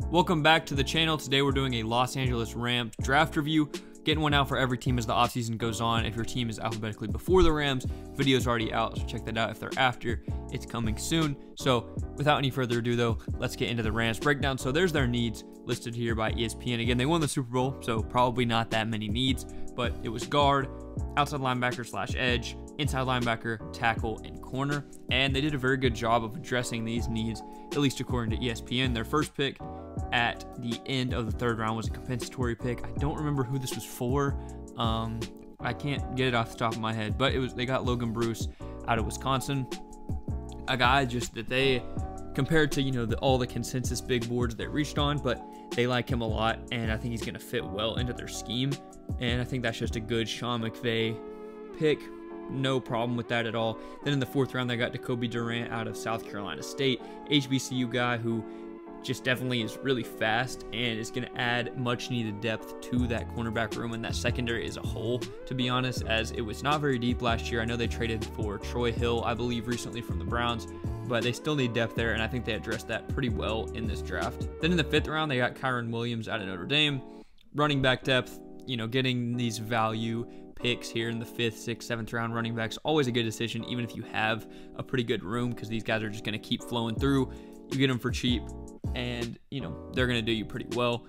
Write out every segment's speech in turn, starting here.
Welcome back to the channel. Today we're doing a Los Angeles Rams draft review, getting one out for every team as the offseason goes on. If your team is alphabetically before the Rams, video's already out, so check that out. If they're after, it's coming soon. So without any further ado though, let's get into the Rams breakdown. So there's their needs listed here by ESPN. Again, they won the Super Bowl, so probably not that many needs, but it was guard, outside linebacker slash edge, inside linebacker, tackle, and corner. And they did a very good job of addressing these needs, at least according to ESPN. Their first pick at the end of the third round was a compensatory pick. I don't remember who this was for. I can't get it off the top of my head, but they got Logan Bruce out of Wisconsin, a guy just that they compared to all the consensus big boards they reached on, but they like him a lot, and I think he's going to fit well into their scheme. And I think that's just a good Sean McVay pick. No problem with that at all. Then in the fourth round, they got Jacoby Durant out of South Carolina State, HBCU guy who just definitely is really fast and is going to add much needed depth to that cornerback room and that secondary as a whole, to be honest, as it was not very deep last year. I know they traded for Troy Hill, I believe, recently from the Browns, but they still need depth there, and I think they addressed that pretty well in this draft. Then in the fifth round, they got Kyron Williams out of Notre Dame. Running back depth, getting these value picks here in the 5th, 6th, 7th round running backs, always a good decision, even if you have a pretty good room, because these guys are just going to keep flowing through. You get them for cheap, and they're going to do you pretty well.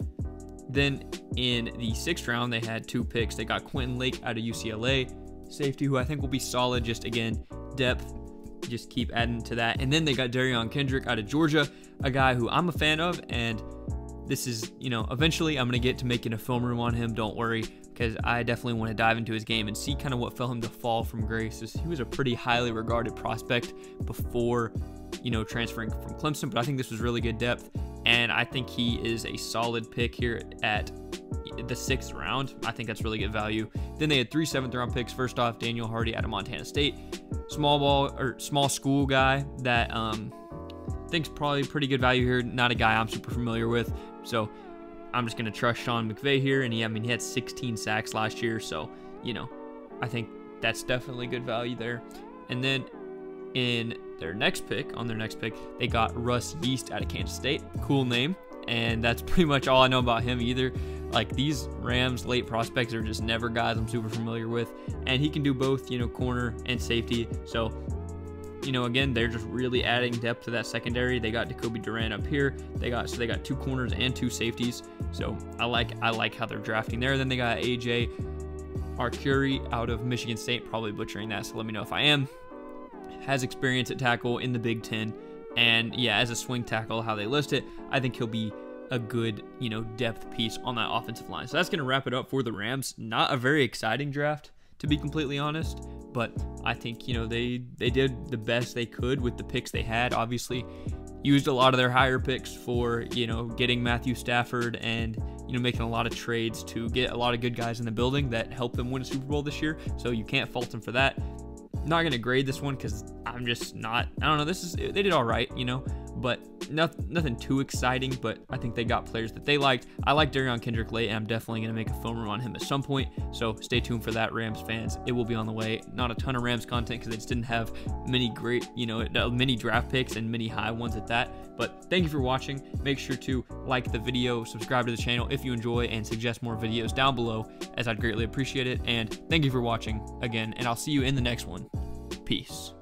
Then in the 6th round, they had 2 picks. They got Quentin Lake out of UCLA, safety, who I think will be solid. Just again, depth, just keep adding to that. And then they got Darion Kendrick out of Georgia, a guy who I'm a fan of, and this is, eventually I'm going to get to making a film room on him, don't worry, because I definitely want to dive into his game and see kind of what fell him to fall from grace. He was a pretty highly regarded prospect before, transferring from Clemson, but I think this was really good depth, and I think he is a solid pick here at the 6th round. I think that's really good value. Then they had 3 7th round picks. First off, Daniel Hardy out of Montana State, small school guy that think's probably pretty good value here. Not a guy I'm super familiar with, so I'm just going to trust Sean McVay here. And he had 16 sacks last year, so, I think that's definitely good value there. And then on their next pick, they got Russ Yeast out of Kansas State. Cool name. And that's pretty much all I know about him either. Like, these Rams late prospects are just never guys I'm super familiar with. And he can do both, corner and safety. So, again, they're just really adding depth to that secondary. They got Jacoby Durant up here. They got 2 corners and 2 safeties. So I like how they're drafting there. Then they got AJ Arcuri out of Michigan State. Probably butchering that, so let me know if I am. Has experience at tackle in the Big Ten. And yeah, as a swing tackle, how they list it, I think he'll be a good, depth piece on that offensive line. So that's going to wrap it up for the Rams. Not a very exciting draft, to be completely honest, but I think, they did the best they could with the picks they had. Obviously, used a lot of their higher picks for, getting Matthew Stafford and, making a lot of trades to get a lot of good guys in the building that helped them win a Super Bowl this year. So you can't fault them for that. Not going to grade this one because I'm just not, I don't know, they did all right, but nothing too exciting, but I think they got players that they liked. I like Darion Kendrick late, and I'm definitely going to make a film room on him at some point, so stay tuned for that, Rams fans. It will be on the way. Not a ton of Rams content because they just didn't have many great, many draft picks and many high ones at that, but thank you for watching. Make sure to like the video, subscribe to the channel if you enjoy, and suggest more videos down below, as I'd greatly appreciate it. And thank you for watching again, and I'll see you in the next one. Peace.